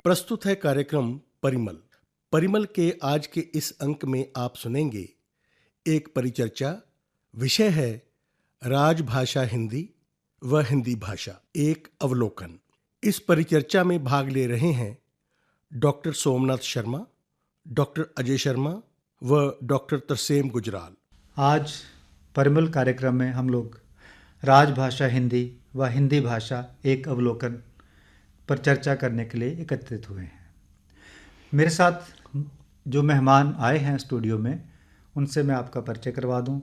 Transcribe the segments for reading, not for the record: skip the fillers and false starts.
प्रस्तुत है कार्यक्रम परिमल। परिमल के आज के इस अंक में आप सुनेंगे एक परिचर्चा। विषय है राजभाषा हिंदी व हिंदी भाषा, एक अवलोकन। इस परिचर्चा में भाग ले रहे हैं डॉक्टर सोमनाथ शर्मा, डॉक्टर अजय शर्मा व डॉक्टर तरसेम गुजराल। आज परिमल कार्यक्रम में हम लोग राजभाषा हिंदी व हिंदी भाषा एक अवलोकन पर चर्चा करने के लिए एकत्रित हुए हैं। मेरे साथ जो मेहमान आए हैं स्टूडियो में, उनसे मैं आपका परिचय करवा दूं।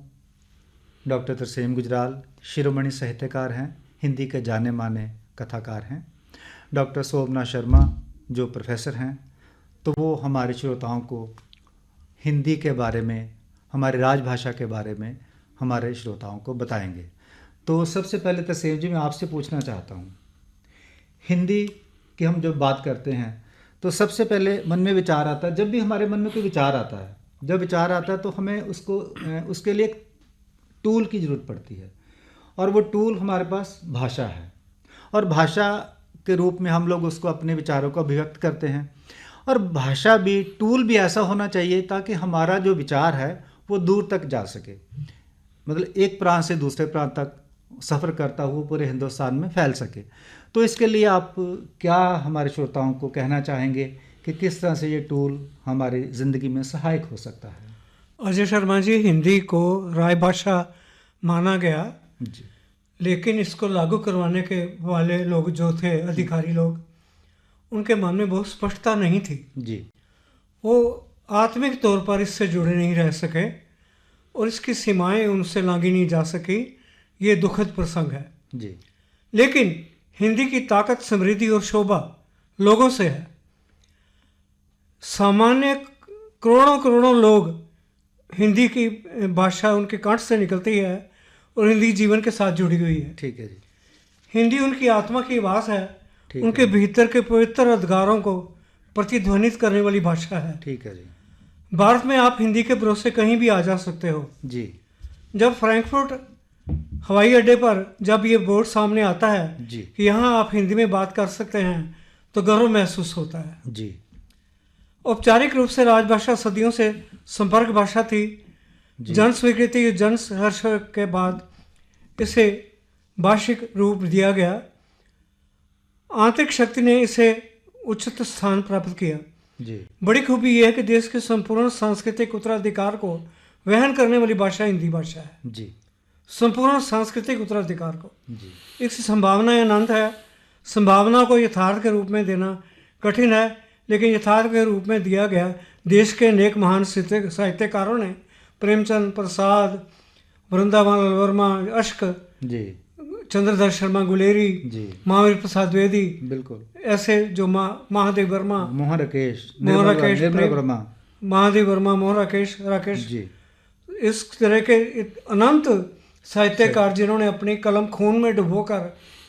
डॉक्टर तरसेम गुजराल शिरोमणि साहित्यकार हैं, हिंदी के जाने माने कथाकार हैं। डॉक्टर सोमनाथ शर्मा जो प्रोफेसर हैं, तो वो हमारे श्रोताओं को हिंदी के बारे में, हमारी राजभाषा के बारे में हमारे श्रोताओं को बताएंगे। तो सबसे पहले तरसेम जी, मैं आपसे पूछना चाहता हूँ, हिंदी की हम जब बात करते हैं तो सबसे पहले मन में विचार आता है। जब भी हमारे मन में कोई विचार आता है, जब विचार आता है तो हमें उसके लिए एक टूल की ज़रूरत पड़ती है, और वो टूल हमारे पास भाषा है। और भाषा के रूप में हम लोग उसको, अपने विचारों को अभिव्यक्त करते हैं। और भाषा भी, टूल भी ऐसा होना चाहिए ताकि हमारा जो विचार है वो दूर तक जा सके, मतलब एक प्रांत से दूसरे प्रांत तक सफ़र करता हुआ पूरे हिंदुस्तान में फैल सके। तो इसके लिए आप क्या हमारे श्रोताओं को कहना चाहेंगे कि किस तरह से ये टूल हमारी ज़िंदगी में सहायक हो सकता है? अजय शर्मा जी, हिंदी को राजभाषा माना गया जी, लेकिन इसको लागू करवाने के वाले लोग जो थे, अधिकारी लोग, उनके मन में बहुत स्पष्टता नहीं थी जी। वो आत्मिक तौर पर इससे जुड़े नहीं रह सके और इसकी सीमाएं उनसे लांघी नहीं जा सकी। ये दुखद प्रसंग है जी। लेकिन हिंदी की ताकत, समृद्धि और शोभा लोगों से है। सामान्य करोड़ों करोड़ों लोग, हिंदी की भाषा उनके कंठ से निकलती है और हिंदी जीवन के साथ जुड़ी हुई है। ठीक है जी। हिंदी उनकी आत्मा की आवाज़ है, ठीक उनके है। भीतर के पवित्र अधिकारों को प्रतिध्वनित करने वाली भाषा है। ठीक है जी। भारत में आप हिंदी के भरोसे कहीं भी आ जा सकते हो। जी जब फ्रैंकफर्ट हवाई अड्डे पर जब ये बोर्ड सामने आता है जी कि यहाँ आप हिंदी में बात कर सकते हैं, तो गर्व महसूस होता है। जी। औपचारिक रूप से राजभाषा सदियों से संपर्क भाषा थी। जन स्वीकृति, जन हर्ष के बाद इसे भाषिक रूप दिया गया। आंतरिक शक्ति ने इसे उच्चतम स्थान प्राप्त किया। जी। बड़ी खूबी यह है कि देश के संपूर्ण सांस्कृतिक उत्तराधिकार को वहन करने वाली भाषा हिंदी भाषा है। जी। संपूर्ण सांस्कृतिक उत्तराधिकार को। जी। इसकी संभावना अनंत है। संभावना को यथार्थ के रूप में देना कठिन है, लेकिन यथार्थ के रूप में दिया गया। देश के अनेक महान साहित्यकारों ने, प्रेमचंद, प्रसाद, वृंदावन वर्मा, अश्क जी, चंद्रधर शर्मा गुलेरी, जी, महावीर प्रसाद द्विवेदी, बिल्कुल, ऐसे जो महादेव वर्मा, मोहन राकेश, निर्मल वर्मा, महादेव वर्मा, मोहन राकेश जी, इस तरह के अनंत साहित्यकार जिन्होंने अपनी कलम खून में डुबोकर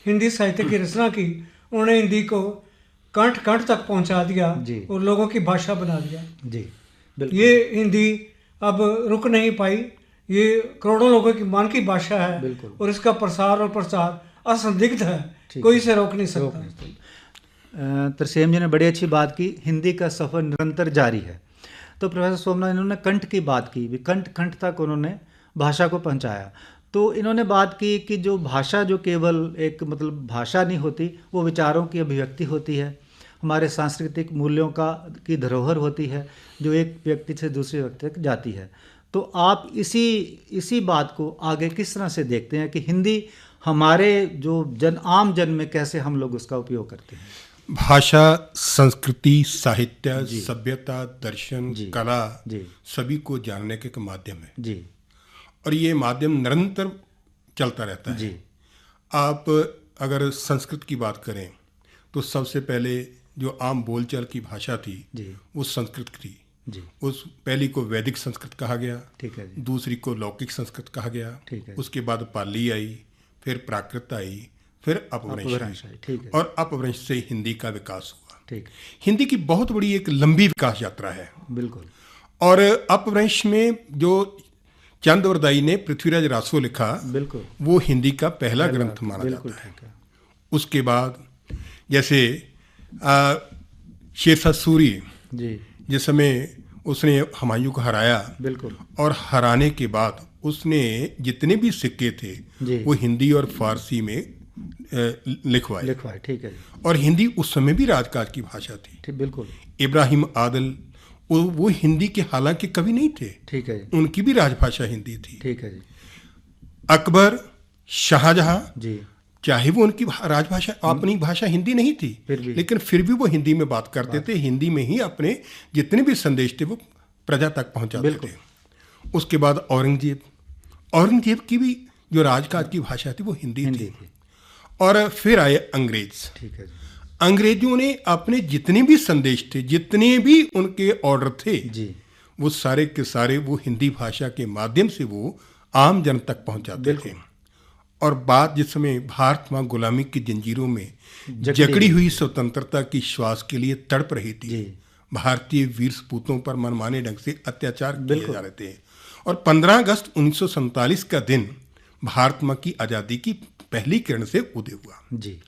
हिंदी साहित्य की रचना की, उन्होंने हिंदी को कंठ कंठ तक पहुंचा दिया और लोगों की भाषा बना दिया। जी, ये हिंदी अब रुक नहीं पाई। ये करोड़ों लोगों की मन की भाषा है और इसका प्रसार और प्रचार असंदिग्ध है, कोई इसे रोक नहीं सकता। तरसेम जी ने बड़ी अच्छी बात की, हिंदी का सफ़र निरंतर जारी है। तो प्रोफेसर सोमनाथ, इन्होंने कंठ की बात की, कंठ कंठ तक उन्होंने भाषा को पहुंचाया। तो इन्होंने बात की कि जो भाषा, जो केवल एक मतलब भाषा नहीं होती, वो विचारों की अभिव्यक्ति होती है, हमारे सांस्कृतिक मूल्यों की धरोहर होती है, जो एक व्यक्ति से दूसरे व्यक्ति तक जाती है। तो आप इसी बात को आगे किस तरह से देखते हैं कि हिंदी हमारे जो आम जन में कैसे हम लोग उसका उपयोग करते हैं? भाषा, संस्कृति, साहित्य, सभ्यता, दर्शन, कला, सभी को जानने के एक माध्यम है जी। और ये माध्यम निरंतर चलता रहता है जी। आप अगर संस्कृत की बात करें तो सबसे पहले जो आम बोलचाल की भाषा थी जी, वो संस्कृत थी जी। उस पहली को वैदिक संस्कृत कहा गया, ठीक है जी। दूसरी को लौकिक संस्कृत कहा गया, ठीक है। उसके बाद पाली आई, फिर प्राकृत आई, फिर अपभ्रंश आई और अपभ्रंश से हिंदी का विकास हुआ। ठीक। हिंदी की बहुत बड़ी एक लंबी विकास यात्रा है। बिल्कुल। और अपभ्रंश में जो चंदवरदाई ने पृथ्वीराज रासो लिखा, बिल्कुल, वो हिंदी का पहला ग्रंथ माना जाता है। उसके बाद जैसे शेरशाह सूरी जी जिस समय उसने हुमायूं को हराया, बिल्कुल, और हराने के बाद उसने जितने भी सिक्के थे जी वो हिंदी और फारसी में लिखवाए। ठीक है जी, और हिंदी उस समय भी राजकाज की भाषा थी। ठीक, बिल्कुल, इब्राहिम आदल वो हिंदी के हालांकि कवि नहीं थे, ठीक है जी, उनकी भी राजभाषा हिंदी थी। ठीक है जी, अकबर, शाहजहां, जी, चाहे वो उनकी राजभाषा अपनी भाषा हिंदी नहीं थी, लेकिन फिर भी वो हिंदी में बात करते थे, हिंदी में ही अपने जितने भी संदेश थे वो प्रजा तक पहुंचाते थे। उसके बाद औरंगजेब की भी जो राजकाज की भाषा थी वो हिंदी थी। और फिर आए अंग्रेज। ठीक है जी, अंग्रेजों ने अपने जितने भी संदेश थे, जितने भी उनके ऑर्डर थे जी, वो सारे के सारे वो हिंदी भाषा के माध्यम से वो आम जन तक पहुंचाते थे। और बात जिस समय भारत वहाँ गुलामी की जंजीरों में जकड़ी हुई स्वतंत्रता की श्वास के लिए तड़प रही थी, भारतीय वीर सपूतों पर मनमाने ढंग से अत्याचार किए जा रहे थे। और 15 अगस्त 1947 का दिन भारत माँ की आज़ादी की पहली किरण से उदय हुआ जी,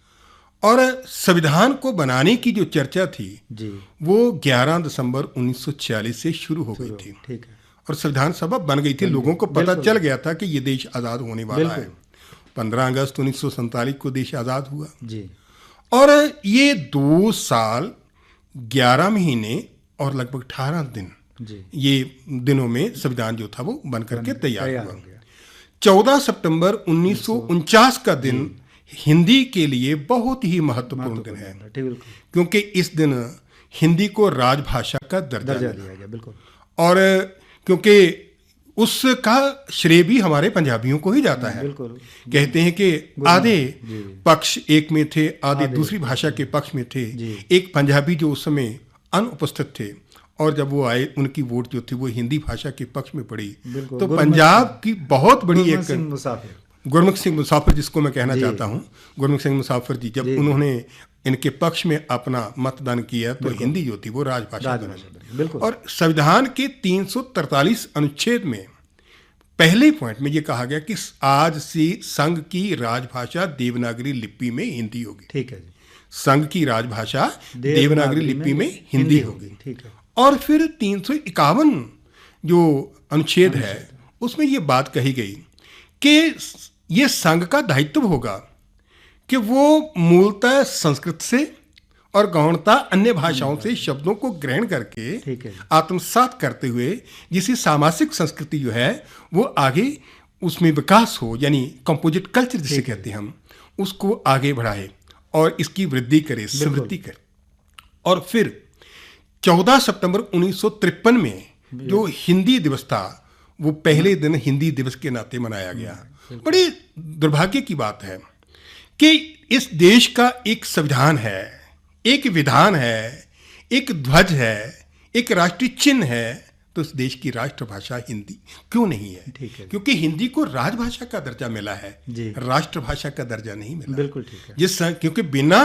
और संविधान को बनाने की जो चर्चा थी जी, वो 11 दिसंबर 1946 से शुरू हो गई थी। ठीक है, और संविधान सभा बन गई थी, लोगों को पता चल गया था कि ये देश आज़ाद होने वाला है। 15 अगस्त 1947 को देश आज़ाद हुआ जी, और ये 2 साल 11 महीने और लगभग 18 दिन जी, ये दिनों में संविधान जो था वो बन करके तैयार हुआ। हो गया। 14 सितंबर 1949 का दिन हिंदी के लिए बहुत ही महत्वपूर्ण दिन है, ठीक, बिल्कुल, क्योंकि इस दिन हिंदी को राजभाषा का दर्जा दिया मिला। गया, बिल्कुल, और क्योंकि उसका श्रेय भी हमारे पंजाबियों को ही जाता है। बिल्कुल, कहते हैं कि आधे पक्ष एक में थे, आधे दूसरी भाषा के पक्ष में थे। एक पंजाबी जो उस समय अनुपस्थित थे और जब वो आए उनकी वोट जो थी वो हिंदी भाषा के पक्ष में पड़ी, तो पंजाब की बहुत बड़ी एक मुसाफिर, गुरमुख सिंह मुसाफिर जिसको मैं कहना चाहता हूँ, गुरमुख सिंह मुसाफिर जी जब उन्होंने इनके पक्ष में अपना मतदान किया तो हिंदी जो थी वो राजभाषा बनी। और संविधान के 343 अनुच्छेद में पहले पॉइंट में ये कहा गया कि आज से संघ की राजभाषा देवनागरी लिपि में हिंदी होगी। ठीक है जी, संघ की राजभाषा देवनागरी लिपि में हिंदी होगी। ठीक है। और फिर 351 जो अनुच्छेद है उसमें ये बात कही गई कि ये संघ का दायित्व होगा कि वो मूलतः संस्कृत से और गौणता अन्य भाषाओं से शब्दों को ग्रहण करके आत्मसात करते हुए जिसे सामाजिक संस्कृति जो है वो आगे उसमें विकास हो, यानी कंपोजिट कल्चर जिसे कहते हैं हम, उसको आगे बढ़ाए और इसकी वृद्धि करे, समृद्धि करे। और फिर 14 सितंबर 1953 में जो हिंदी दिवस था वो पहले दिन हिंदी दिवस के नाते मनाया गया। बड़ी दुर्भाग्य की बात है कि इस देश का एक संविधान है, एक विधान है, एक ध्वज है, एक राष्ट्रीय चिन्ह है, तो इस देश की राष्ट्रभाषा हिंदी क्यों नहीं है? क्योंकि हिंदी को राजभाषा का दर्जा मिला है, राष्ट्रभाषा का दर्जा नहीं मिला। बिल्कुल ठीक है। क्योंकि बिना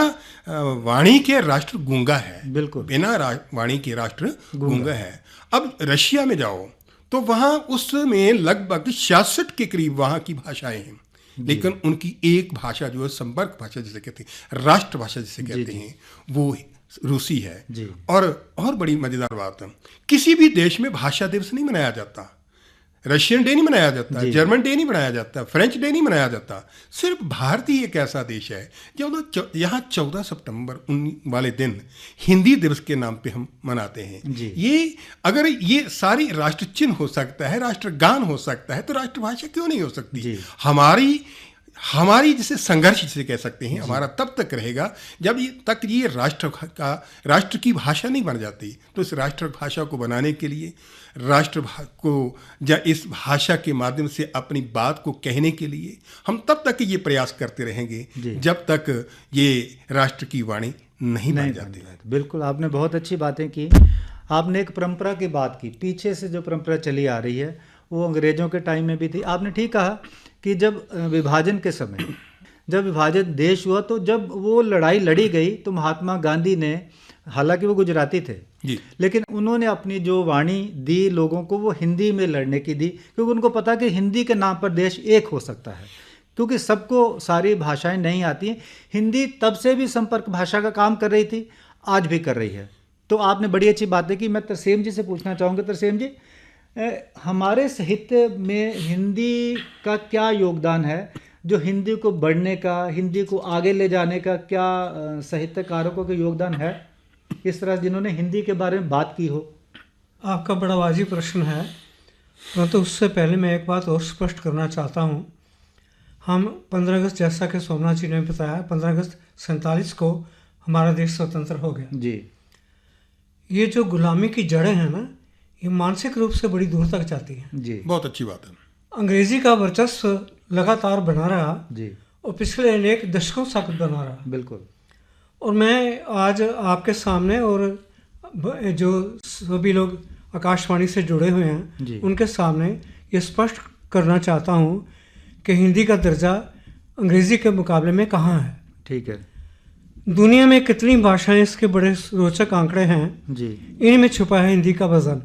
वाणी के राष्ट्र गूंगा है, बिल्कुल बिना वाणी के राष्ट्र गूंगा है। अब रशिया में जाओ तो वहाँ उसमें लगभग 66 के करीब वहाँ की भाषाएं हैं, लेकिन उनकी एक भाषा जो है संपर्क भाषा जिसे कहते हैं, राष्ट्रभाषा जिसे कहते हैं, वो रूसी है। और बड़ी मजेदार बात है, किसी भी देश में भाषा दिवस नहीं मनाया जाता, रशियन डे नहीं मनाया जाता, जर्मन डे नहीं मनाया जाता, फ्रेंच डे नहीं मनाया जाता। सिर्फ भारत ही एक ऐसा देश है जब यहाँ 14 सितंबर वाले दिन हिंदी दिवस के नाम पे हम मनाते हैं। ये अगर ये सारी राष्ट्र चिन्ह हो सकता है, राष्ट्रगान हो सकता है, तो राष्ट्रभाषा क्यों नहीं हो सकती? हमारी जिसे संघर्ष जिसे कह सकते हैं, हमारा तब तक रहेगा जब तक ये राष्ट्र की भाषा नहीं बन जाती। तो इस राष्ट्रभाषा को बनाने के लिए, राष्ट्र को या इस भाषा के माध्यम से अपनी बात को कहने के लिए हम तब तक ये प्रयास करते रहेंगे जब तक ये राष्ट्र की वाणी नहीं बन जाती। बिल्कुल, आपने बहुत अच्छी बातें की। आपने एक परंपरा की बात की, पीछे से जो परंपरा चली आ रही है वो अंग्रेजों के टाइम में भी थी। आपने ठीक कहा कि जब विभाजन के समय, जब विभाजित देश हुआ, तो जब वो लड़ाई लड़ी गई तो महात्मा गांधी ने, हालांकि वो गुजराती थे, लेकिन उन्होंने अपनी जो वाणी दी लोगों को वो हिंदी में लड़ने की दी, क्योंकि उनको पता कि हिंदी के नाम पर देश एक हो सकता है, क्योंकि सबको सारी भाषाएं नहीं आती हैं। हिंदी तब से भी संपर्क भाषा का काम कर रही थी, आज भी कर रही है। तो आपने बड़ी अच्छी बात है कि मैं तरसेम जी से पूछना चाहूँगा। तरसेम जी, हमारे साहित्य में हिंदी का क्या योगदान है, जो हिंदी को बढ़ने का, हिंदी को आगे ले जाने का क्या साहित्यकारों का योगदान है इस तरह जिन्होंने हिंदी के बारे में बात की हो? आपका बड़ा वाजिब प्रश्न है, परंतु उससे पहले मैं एक बात और स्पष्ट करना चाहता हूँ। हम 15 अगस्त, जैसा कि सोमनाथ जी ने बताया, 15 अगस्त 47 को हमारा देश स्वतंत्र हो गया जी। ये जो गुलामी की जड़ें हैं ना, ये मानसिक रूप से बड़ी दूर तक जाती हैं जी, बहुत अच्छी बात है। अंग्रेजी का वर्चस्व लगातार बना रहा जी, और पिछले अनेक दशकों तक बना रहा। बिल्कुल। और मैं आज आपके सामने और जो सभी लोग आकाशवाणी से जुड़े हुए जी। हैं उनके सामने ये स्पष्ट करना चाहता हूँ कि हिंदी का दर्जा अंग्रेजी के मुकाबले में कहाँ है। ठीक है दुनिया में कितनी भाषाएं, इसके बड़े रोचक आंकड़े हैं जी, इनमें छुपा है हिंदी का वजन।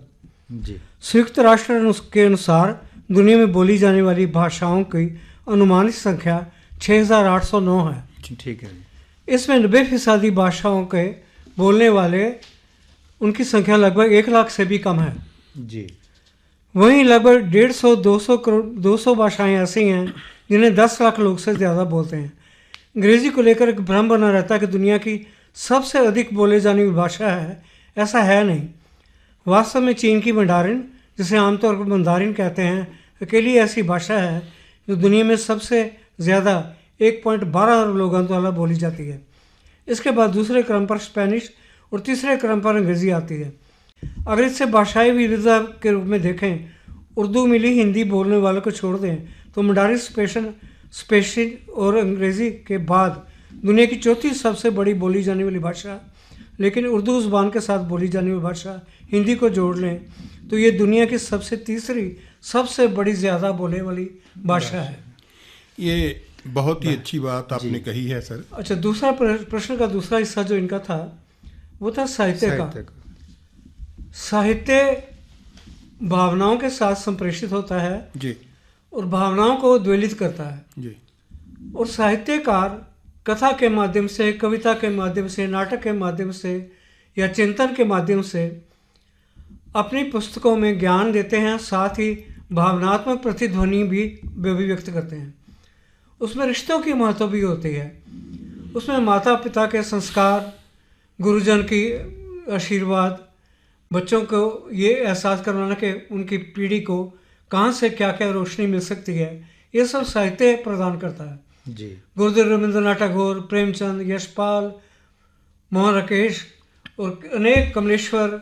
जी, संयुक्त राष्ट्र के अनुसार दुनिया में बोली जाने वाली भाषाओं की अनुमानित संख्या 6,809 है। ठीक है इसमें 90% भाषाओं के बोलने वाले उनकी संख्या लगभग 1 लाख से भी कम है। जी, वहीं लगभग 150-200 भाषाएं ऐसी हैं जिन्हें 10 लाख लोग से ज़्यादा बोलते हैं। अंग्रेजी को लेकर एक भ्रम बना रहता है कि दुनिया की सबसे अधिक बोले जाने वाली भाषा है, ऐसा है नहीं। वास्तव में चीन की मंडारिन, जिसे आमतौर पर मंदारिन कहते हैं, अकेली ऐसी भाषा है जो दुनिया में सबसे ज़्यादा 1.12 अरब लोगों द्वारा बोली जाती है। इसके बाद दूसरे क्रम पर स्पेनिश और तीसरे क्रम पर अंग्रेज़ी आती है। अगर इससे भाषाई विविधता के रूप में देखें, उर्दू मिली हिंदी बोलने वालों को छोड़ दें तो मंडारिन स्पेनिश और अंग्रेज़ी के बाद दुनिया की चौथी सबसे बड़ी बोली जाने वाली भाषा, लेकिन उर्दू ज़ुबान के साथ बोली जाने वाली भाषा हिंदी को जोड़ लें तो ये दुनिया की तीसरी सबसे बड़ी ज़्यादा बोलने वाली भाषा है। ये बहुत ही अच्छी बात आपने कही है सर। अच्छा, दूसरा प्रश्न का दूसरा हिस्सा जो इनका था वो था साहित्य का। साहित्य भावनाओं के साथ संप्रेषित होता है जी, और भावनाओं को द्वेलित करता है। जी, और साहित्यकार कथा के माध्यम से, कविता के माध्यम से, नाटक के माध्यम से या चिंतन के माध्यम से अपनी पुस्तकों में ज्ञान देते हैं, साथ ही भावनात्मक प्रतिध्वनि भी अभिव्यक्त करते हैं। उसमें रिश्तों की महत्व भी होती है। उसमें माता पिता के संस्कार, गुरुजन की आशीर्वाद, बच्चों को ये एहसास करवाना कि उनकी पीढ़ी को कहाँ से क्या क्या रोशनी मिल सकती है, ये सब साहित्य प्रदान करता है। जी, गुरुदेव रविंद्रनाथ टैगोर, प्रेमचंद, यशपाल, मोहन राकेश और अनेक कमलेश्वर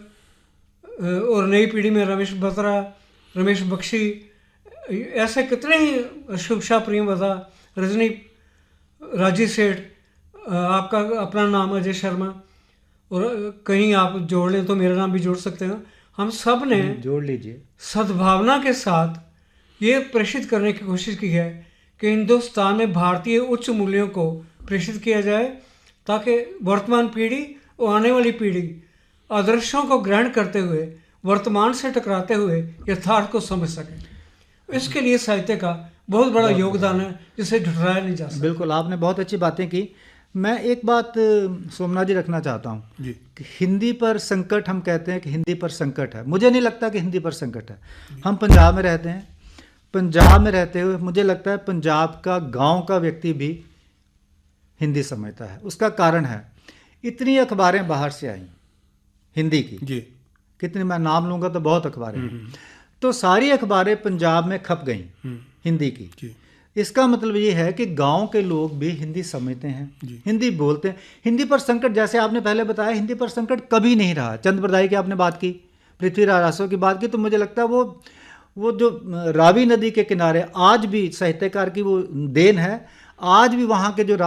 और नई पीढ़ी में रमेश बत्रा, रमेश बख्शी, ऐसे कितने ही, शुभशा प्रेमवदा, रजनी, राजी सेठ, आपका अपना नाम अजय शर्मा, और कहीं आप जोड़ लें तो मेरा नाम भी जोड़ सकते हैं। हम सब ने जोड़ लीजिए। सद्भावना के साथ ये प्रेषित करने की कोशिश की है कि हिंदुस्तान में भारतीय उच्च मूल्यों को प्रेषित किया जाए ताकि वर्तमान पीढ़ी और आने वाली पीढ़ी आदर्शों को ग्रहण करते हुए, वर्तमान से टकराते हुए यथार्थ को समझ सकें। इसके लिए साहित्य का बहुत बड़ा योगदान है जिसे ढुटराया नहीं जा सकता। बिल्कुल, आपने बहुत अच्छी बातें की। मैं एक बात सोमनाथ जी रखना चाहता हूँ जी, कि हिंदी पर संकट, हम कहते हैं कि हिंदी पर संकट है। मुझे नहीं लगता कि हिंदी पर संकट है। हम पंजाब में रहते हैं, पंजाब में रहते हुए मुझे लगता है पंजाब का गांव का व्यक्ति भी हिंदी समझता है। उसका कारण है, इतनी अखबारें बाहर से आई हिंदी की, जी, कितनी, मैं नाम लूँगा तो बहुत अखबारें, तो सारी अखबारें पंजाब में खप गई हिंदी की। जी, इसका मतलब ये है कि गांव के लोग भी हिंदी समझते हैं, जी। हिंदी बोलते हैं। हिंदी पर संकट, जैसे आपने पहले बताया, हिंदी पर संकट कभी नहीं रहा। चंद बरदाई की आपने बात की, पृथ्वीराज रासो की बात की, तो मुझे लगता है वो जो रावी नदी के किनारे आज भी साहित्यकार की वो देन है। आज भी वहाँ के जो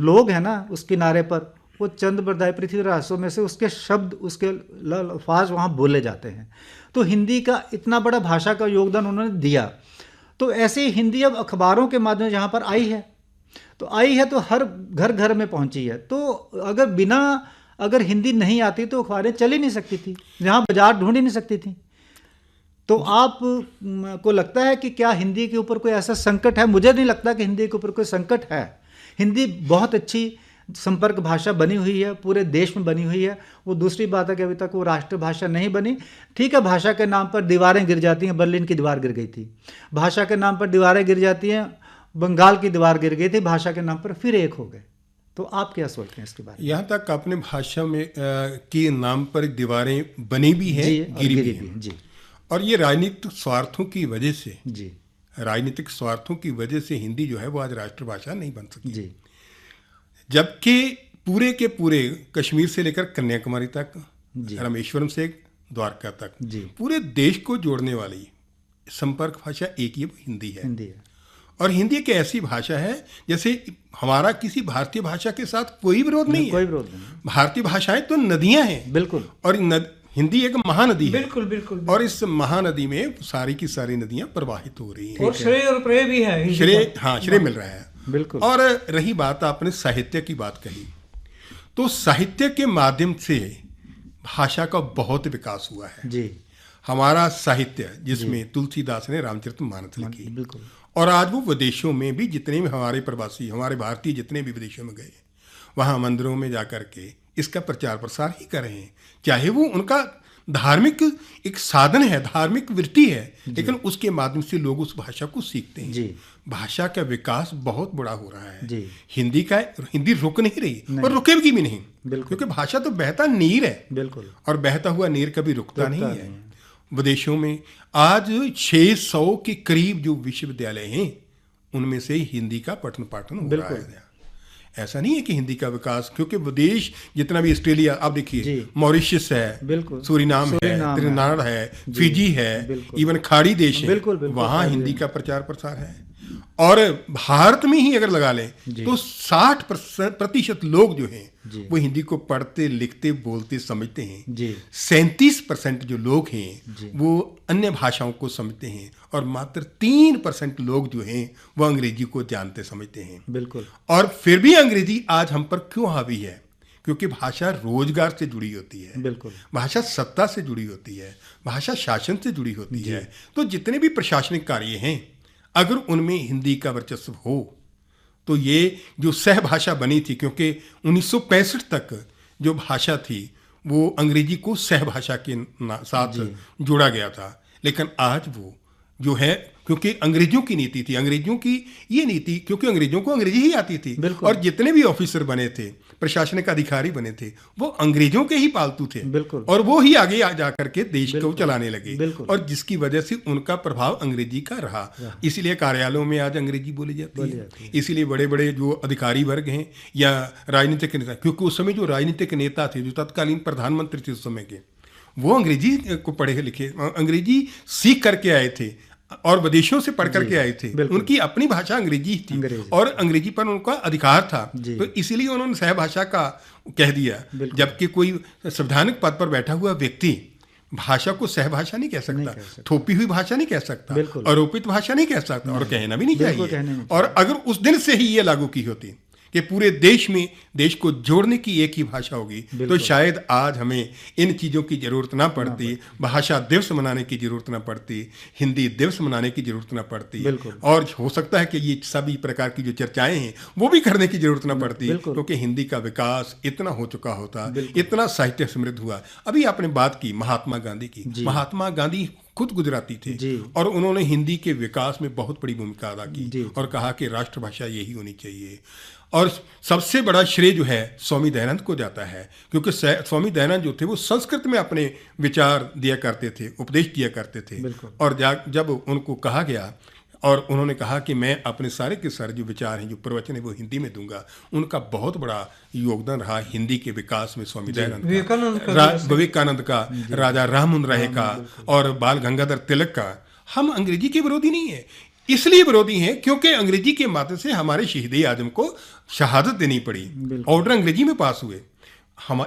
लोग हैं ना उस किनारे पर, वो चंद बरदाई, पृथ्वीराज रासो में से उसके शब्द, उसके अल्फाज वहाँ बोले जाते हैं। तो हिंदी का इतना बड़ा भाषा का योगदान उन्होंने दिया। तो ऐसे ही हिंदी अब अखबारों के माध्यम से जहाँ पर आई है, तो आई है तो हर घर घर में पहुँची है। तो अगर हिंदी नहीं आती तो अखबारें चल ही नहीं सकती थी, जहाँ बाजार ढूंढ ही नहीं सकती थी। तो आप को लगता है कि क्या हिंदी के ऊपर कोई ऐसा संकट है? मुझे नहीं लगता कि हिंदी के ऊपर कोई संकट है। हिंदी बहुत अच्छी संपर्क भाषा बनी हुई है, पूरे देश में बनी हुई है। वो दूसरी बात है कि अभी तक वो राष्ट्रभाषा नहीं बनी। ठीक है, भाषा के नाम पर दीवारें गिर जाती हैं, बर्लिन की दीवार गिर गई थी, भाषा के नाम पर दीवारें गिर जाती हैं, बंगाल की दीवार गिर गई थी, भाषा के नाम पर फिर एक हो गए। तो आप क्या सोचते हैं इसके बारे में? यहाँ तक अपने भाषा में के नाम पर दीवारें बनी भी हैं, गिरी भी हैं जी। और ये राजनीतिक स्वार्थों की वजह से जी, राजनीतिक स्वार्थों की वजह से हिंदी जो है वो आज राष्ट्रभाषा नहीं बन सकी। जी, जबकि पूरे के पूरे कश्मीर से लेकर कन्याकुमारी तक, जी, रामेश्वरम से द्वारका तक जी, पूरे देश को जोड़ने वाली संपर्क भाषा एक ही हिंदी है। हिंदी है। और हिंदी एक ऐसी भाषा है जैसे हमारा किसी भारतीय भाषा के साथ कोई विरोध नहीं है। कोई विरोध नहीं, भारतीय भाषाएं तो नदियां हैं, बिल्कुल, और हिंदी एक महानदी है। बिल्कुल बिल्कुल। और इस महानदी में सारी की सारी नदियां प्रवाहित हो रही हैं और श्रेय और प्रेय भी है हिंदी श्रेय, का। हाँ, श्रेय मिल रहा है। बिल्कुल। और रही बात आपने साहित्य की बात कही, तो साहित्य के माध्यम से भाषा का बहुत विकास हुआ है। जी, हमारा साहित्य जिसमें तुलसीदास ने रामचरितमानस लिखी, बिल्कुल, और आज वो विदेशों में भी जितने भी हमारे प्रवासी, हमारे भारतीय जितने भी विदेशों में गए, वहाँ मंदिरों में जाकर के इसका प्रचार प्रसार ही कर रहे हैं। चाहे वो उनका धार्मिक एक साधन है, धार्मिक वृत्ति है, लेकिन उसके माध्यम से लोग उस भाषा को सीखते हैं। जी, भाषा का विकास बहुत बड़ा हो रहा है। जी, हिंदी रुक नहीं रही और रुकेगी भी नहीं, बिल्कुल, क्योंकि भाषा तो बहता नीर है, बिल्कुल, और बहता हुआ नीर कभी रुकता नहीं है। विदेशों में आज 600 के करीब जो विश्वविद्यालय हैं, उनमें से हिंदी का पठन पाठन हो रहा है। ऐसा नहीं है कि हिंदी का विकास, क्योंकि विदेश जितना भी, ऑस्ट्रेलिया आप देखिए, मॉरिशस है, बिल्कुल, सूरीनाम है, त्रिनाड है, फिजी है, इवन खाड़ी देश है, वहाँ हिंदी का प्रचार प्रसार है। और भारत में ही अगर लगा लें तो 60% लोग जो हैं वो हिंदी को पढ़ते, लिखते, बोलते, समझते हैं। 37% जो लोग हैं वो अन्य भाषाओं को समझते हैं, और मात्र 3% लोग जो हैं वो अंग्रेजी को जानते समझते हैं। बिल्कुल। और फिर भी अंग्रेजी आज हम पर क्यों हावी है? क्योंकि भाषा रोजगार से जुड़ी होती है, बिल्कुल, भाषा सत्ता से जुड़ी होती है, भाषा शासन से जुड़ी होती है। तो जितने भी प्रशासनिक कार्य हैं, अगर उनमें हिंदी का वर्चस्व हो तो ये जो सहभाषा बनी थी, क्योंकि 1965 तक जो भाषा थी वो अंग्रेजी को सहभाषा के साथ जोड़ा गया था, लेकिन आज वो जो है, क्योंकि अंग्रेजों की नीति थी, अंग्रेजों की ये नीति, क्योंकि अंग्रेजों को अंग्रेजी ही आती थी, और जितने भी ऑफिसर बने थे, प्रशासनिक अधिकारी बने थे, वो अंग्रेजों के ही पालतू थे, बिल्कुल, और वो ही आगे आ जा करके देश को चलाने लगे, बिल्कुल, और जिसकी वजह से उनका प्रभाव अंग्रेजी का रहा। इसलिए कार्यालयों में आज अंग्रेजी बोली जाती है। इसीलिए बड़े बड़े जो अधिकारी वर्ग हैं या राजनीतिक नेता, क्योंकि उस समय जो राजनीतिक नेता थे, जो तत्कालीन प्रधानमंत्री थे उस समय के, वो अंग्रेजी को पढ़े लिखे, अंग्रेजी सीख करके आए थे और विदेशों से पढ़ करके आए थे। उनकी अपनी भाषा अंग्रेजी थी और अंग्रेजी पर उनका अधिकार था, तो इसीलिए उन्होंने सहभाषा का कह दिया। जबकि कोई संवैधानिक पद पर बैठा हुआ व्यक्ति भाषा को सहभाषा नहीं कह सकता, थोपी हुई भाषा नहीं कह सकता, आरोपित भाषा नहीं कह सकता, और कहना भी नहीं चाहिए। और अगर उस दिन से ही ये लागू की होती कि पूरे देश में देश को जोड़ने की एक ही भाषा होगी, तो शायद आज हमें इन चीज़ों की जरूरत ना पड़ती, भाषा दिवस मनाने की जरूरत ना पड़ती, हिंदी दिवस मनाने की जरूरत ना पड़ती, और हो सकता है कि ये सभी प्रकार की जो चर्चाएं हैं वो भी करने की जरूरत ना पड़ती, क्योंकि हिंदी का विकास इतना हो चुका होता, इतना साहित्य समृद्ध हुआ। अभी आपने बात की महात्मा गांधी की। महात्मा गांधी खुद गुजराती थे और उन्होंने हिंदी के विकास में बहुत बड़ी भूमिका अदा की और कहा कि राष्ट्रभाषा यही होनी चाहिए। और सबसे बड़ा श्रेय जो है स्वामी दयानंद को जाता है, क्योंकि स्वामी दयानंद जो थे वो संस्कृत में अपने विचार दिया करते थे, उपदेश दिया करते थे। और जब उनको कहा गया और उन्होंने कहा कि मैं अपने सारे के सारे जो विचार हैं, जो प्रवचन है, वो हिंदी में दूंगा, उनका बहुत बड़ा योगदान रहा हिंदी के विकास में स्वामी दयानंद का, विवेकानंद का, राजा राममोहन राय का और बाल गंगाधर तिलक का। हम अंग्रेजी के विरोधी नहीं है, इसलिए विरोधी हैं क्योंकि अंग्रेजी के माध्यम से हमारे शहीद आजम को शहादत देनी पड़ी। ऑर्डर अंग्रेजी में पास हुए,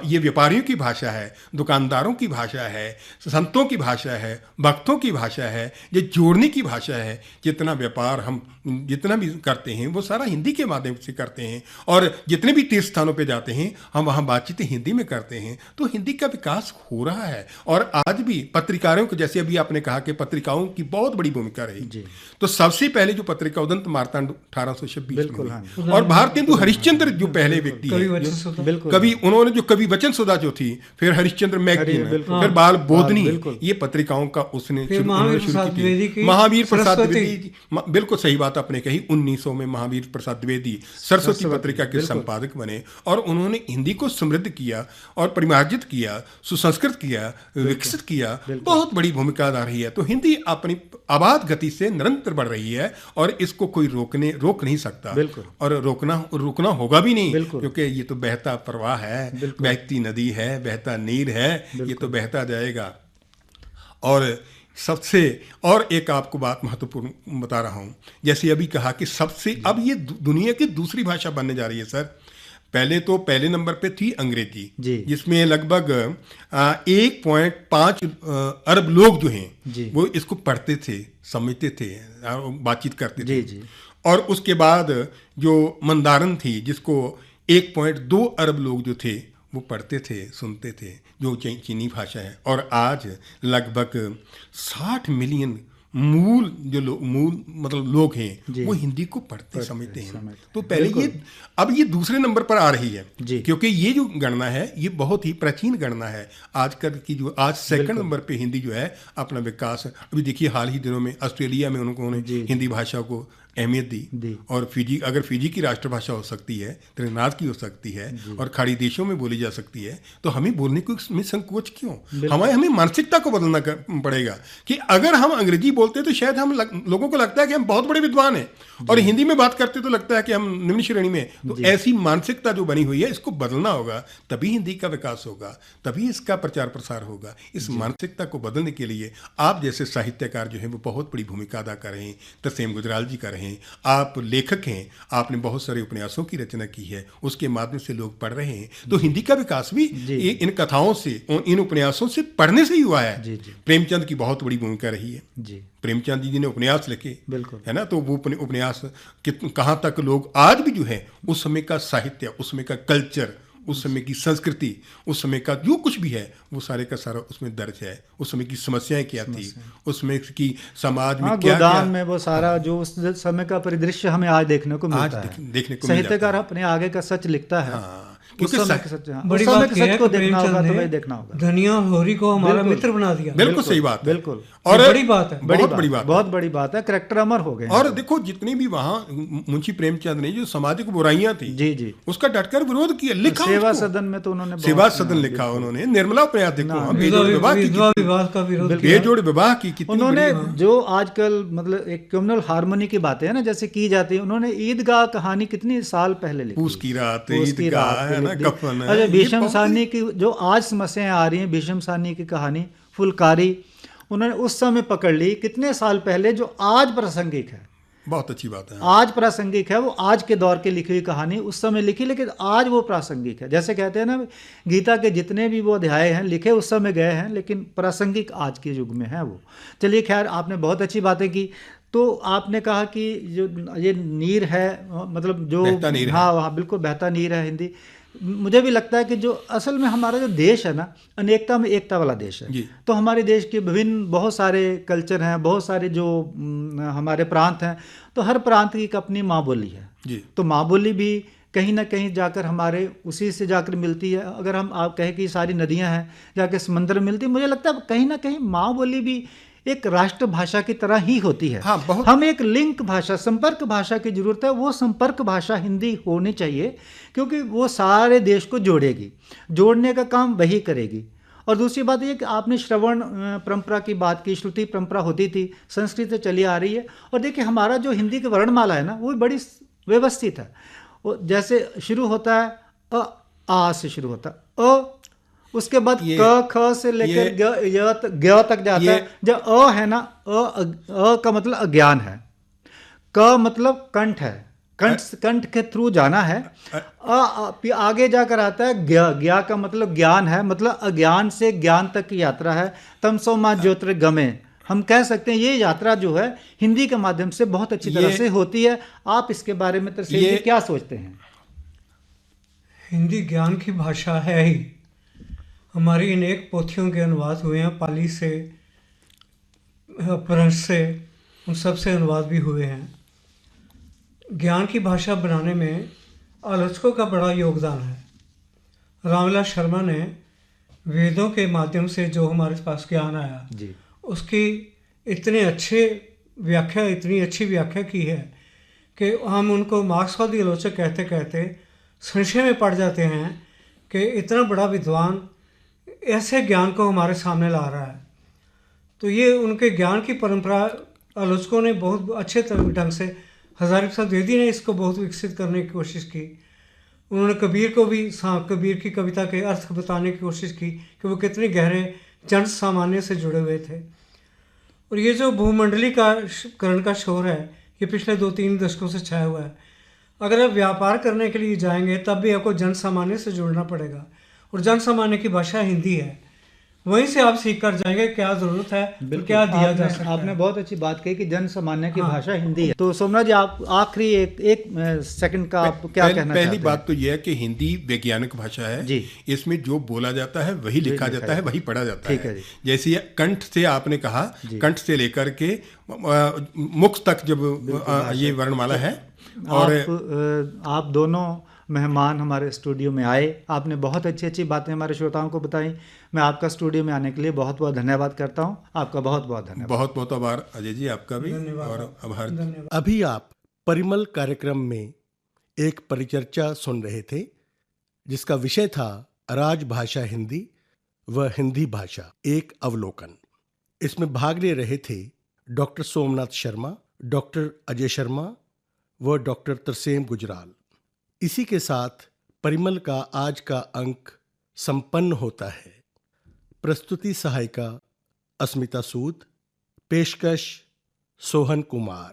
ये व्यापारियों की भाषा है, दुकानदारों की भाषा है, संतों की भाषा है, भक्तों की भाषा है, ये जोड़ने की भाषा है। जितना व्यापार हम जितना भी करते हैं वो सारा हिंदी के माध्यम से करते हैं, और जितने भी तीर्थ स्थानों पे जाते हैं हम वहाँ बातचीत हिंदी में करते हैं। तो हिंदी का विकास हो रहा है। और आज भी पत्रकारों को, जैसे अभी आपने कहा कि पत्रिकाओं की बहुत बड़ी भूमिका रही, तो सबसे पहले जो पत्रिका उदंत मार्तांड 1826 में हुई, और भारतेंदु हरिश्चंद्र जो पहले व्यक्ति है, कवि उन्होंने जो कवि वचन सुधा जो थी, फिर हरिश्चंद्र मैगजीन, फिर बाल बोधनी, ये पत्रिकाओं का उसने शुरू की। महावीर प्रसाद द्विवेदी, बिल्कुल सही बात आपने कही, 1900 में महावीर प्रसाद द्विवेदी सरस्वती पत्रिका के संपादक बने, और उन्होंने हिंदी को समृद्ध किया और परिमार्जित किया, सुसंस्कृत किया, विकसित किया, बहुत बड़ी भूमिका अदा रही है। तो हिंदी अपनी आबाद गति से निरंतर बढ़ रही है, और इसको कोई रोक नहीं सकता, और रोकना होगा भी नहीं, क्योंकि ये तो बहता प्रवाह है, बहती नदी है, बहता नीर है, ये तो बहता जाएगा। और एक आपको बात महत्वपूर्ण बता रहा हूँ, जैसे अभी कहा कि सबसे अब ये दुनिया की दूसरी भाषा बनने जा रही है सर। पहले नंबर पे थी अंग्रेजी, जिसमें लगभग 1.5 अरब लोग जो हैं वो इसको पढ़ते थे, समझते थे, बातचीत करते थे। और उसके बाद जो मंदारन थी, जिसको 1.2 अरब लोग जो थे वो पढ़ते थे, सुनते थे, जो चीनी भाषा है। और आज लगभग 60 मिलियन मूल मतलब लोग हैं, वो हिंदी को पढ़ते समझते हैं। तो पहले अब ये दूसरे नंबर पर आ रही है, क्योंकि ये जो गणना है ये बहुत ही प्राचीन गणना है। आजकल की जो आज सेकंड नंबर पे हिंदी जो है अपना विकास, अभी देखिए हाल ही दिनों में ऑस्ट्रेलिया में उन्होंने हिंदी भाषा को अहमियत दी, और अगर फिजी की राष्ट्रभाषा हो सकती है, त्रिनाद की हो सकती है, और खाड़ी देशों में बोली जा सकती है, तो हमें बोलने को में संकोच क्यों? हमें मानसिकता को बदलना पड़ेगा कि अगर हम अंग्रेजी बोलते तो शायद लोगों को लगता है कि हम बहुत बड़े विद्वान हैं, और हिंदी में बात करते तो लगता है कि हम निम्न श्रेणी में। तो ऐसी मानसिकता जो बनी हुई है, इसको बदलना होगा, तभी हिंदी का विकास होगा, तभी इसका प्रचार प्रसार होगा। इस मानसिकता को बदलने के लिए आप जैसे साहित्यकार जो है वो बहुत बड़ी भूमिका अदा कर रहे हैं। तरसेम गुजराल जी कर रहे हैं, आप लेखक हैं, आपने बहुत सारे उपन्यासों की रचना की है, उसके माध्यम से लोग पढ़ रहे हैं। तो हिंदी का विकास भी इन कथाओं से, इन उपन्यासों से, पढ़ने से ही हुआ है। प्रेमचंद की बहुत बड़ी भूमिका रही है। प्रेमचंद जी ने उपन्यास लिखे, है ना, तो वो उपन्यास कहाँ तक लोग आज भी जो है उस समय का साहित्य, उस समय का कल्चर, उस समय की संस्कृति, उस समय का जो कुछ भी है वो सारे का सारा उसमें दर्ज है। उस समय की समस्याएं क्या थी, उस समय की समाज में क्या गोदान में वो सारा जो उस समय का परिदृश्य हमें आज देखने को मिलता है। साहित्यकार अपने आगे का सच लिखता है, क्योंकि बड़ी बात है को देखना होगा तो वही देखना होगा। धनिया होरी को हमारा मित्र बना दिया। बिल्कुल सही बात, बिल्कुल, और बड़ी बात है, बहुत बड़ी बात है। करैक्टर अमर हो गए। और देखो जितनी भी वहाँ मुंशी प्रेमचंद ने जो सामाजिक बुराइयां थी, उसका डटकर विरोध किया, लिखा। सेवा सदन में तो उन्होंने सेवा सदन लिखा, उन्होंने निर्मला उपन्यास देखो, बेजोड़ विवाह की उन्होंने, जो आजकल मतलब एक कम्युनल हार्मनी की बातें है ना जैसे की जाती है, उन्होंने ईदगाह कहानी कितनी साल पहले लिखी, पूस की रात, ईदगाह, अच्छा, भीष्म सानी की जो आज समस्याएं आ रही हैं, भीष्म सानी की कहानी फुलकारी उन्होंने उस समय पकड़ ली, कितने साल पहले, जो आज प्रासंगिक है। बहुत अच्छी बात है, आज प्रासंगिक है। वो आज के दौर के लिखी हुई कहानी उस समय लिखी, लेकिन आज वो प्रासंगिक है। जैसे कहते हैं ना, गीता के जितने भी वो अध्याय हैं लिखे उस समय गए हैं, लेकिन प्रासंगिक आज के युग में है वो। चलिए, खैर, आपने बहुत अच्छी बातें की। तो आपने कहा कि जो ये नीर है, मतलब जो हाँ, बिल्कुल बहता नीर है हिंदी। मुझे भी लगता है कि जो असल में हमारा जो देश है ना, अनेकता में एकता वाला देश है। तो हमारे देश के विभिन्न बहुत सारे कल्चर हैं, बहुत सारे जो हमारे प्रांत हैं, तो हर प्रांत की एक अपनी माँ बोली है। तो माँ बोली भी कहीं ना कहीं जाकर हमारे उसी से जाकर मिलती है। अगर हम आप कहें कि सारी नदियाँ हैं जाकर समंदर मिलती है, मुझे लगता है कहीं ना कहीं माँ बोली भी एक राष्ट्रभाषा की तरह ही होती है। हम एक लिंक भाषा, संपर्क भाषा की जरूरत है। वो संपर्क भाषा हिंदी होनी चाहिए, क्योंकि वो सारे देश को जोड़ेगी, जोड़ने का काम वही करेगी। और दूसरी बात ये कि आपने श्रवण परंपरा की बात की, श्रुति परंपरा होती थी, संस्कृत से चली आ रही है। और देखिए, हमारा जो हिंदी की वर्णमाला है ना, वो बड़ी व्यवस्थित है। वो जैसे शुरू होता है आ से शुरू होता है, अ, उसके बाद क ख से लेकर ग तक जाता है। जब अ है ना, अ का मतलब अज्ञान है, क मतलब कंठ है, कंठ के थ्रू जाना है। आगे जाकर आता है ज्ञा का मतलब ज्ञान है, मतलब अज्ञान से ज्ञान तक की यात्रा है। तमसो मा ज्योतिर्गमय, हम कह सकते हैं ये यात्रा जो है हिंदी के माध्यम से बहुत अच्छी तरह से होती है। आप इसके बारे में तरसेम जी क्या सोचते हैं? हिंदी ज्ञान की भाषा है ही। हमारी अनेक पोथियों के अनुवाद हुए हैं, पाली से, अपभ्रंश से, उन सब से अनुवाद भी हुए हैं। ज्ञान की भाषा बनाने में आलोचकों का बड़ा योगदान है। रामविलास शर्मा ने वेदों के माध्यम से जो हमारे पास ज्ञान आया जी, उसकी इतनी अच्छी व्याख्या की है कि हम उनको मार्क्सवादी आलोचक कहते कहते संशय में पड़ जाते हैं कि इतना बड़ा विद्वान ऐसे ज्ञान को हमारे सामने ला रहा है। तो ये उनके ज्ञान की परंपरा आलोचकों ने बहुत अच्छे ढंग से, हजारी प्रसाद द्विवेदी ने इसको बहुत विकसित करने की कोशिश की। उन्होंने कबीर को भी, कबीर की कविता के अर्थ बताने की कोशिश की कि वो कितने गहरे जन सामान्य से जुड़े हुए थे। और ये जो भूमंडली का करण का शोर है, ये पिछले 2-3 दशकों से छाया हुआ है। अगर आप व्यापार करने के लिए जाएंगे तब भी आपको जन सामान्य से जुड़ना पड़ेगा, और जन सामान्य की भाषा हिंदी है। वहीं से आप सीख कर जाएंगे क्या जरूरत है, क्या दिया जा सकता है। आपने बहुत अच्छी बात कही कि जन सामान्य की भाषा हिंदी है। तो सोमनाथ जी, आप आखिरी एक सेकंड का आप क्या कहना चाहते हैं? पहली बात तो यह है कि हिंदी वैज्ञानिक भाषा है जी। इसमें जो बोला जाता है वही लिखा जाता है, वही पढ़ा जाता है। जैसे कंठ से आपने कहा, कंठ से लेकर के मुख तक जब ये वर्णमाला है। और आप दोनों मेहमान हमारे स्टूडियो में आए, आपने बहुत अच्छी बातें हमारे श्रोताओं को बताई। मैं आपका स्टूडियो में आने के लिए बहुत बहुत धन्यवाद करता हूं। आपका बहुत बहुत धन्यवाद। बहुत बहुत आभार अजय जी, आपका भी और आभार। अभी आप परिमल कार्यक्रम में एक परिचर्चा सुन रहे थे जिसका विषय था राजभाषा हिंदी व हिंदी भाषा एक अवलोकन। इसमें भाग ले रहे थे डॉक्टर सोमनाथ शर्मा, डॉक्टर अजय शर्मा व डॉक्टर तरसेम गुजराल। इसी के साथ परिमल का आज का अंक संपन्न होता है। प्रस्तुति सहायिका अस्मिता सूद, पेशकश सोहन कुमार।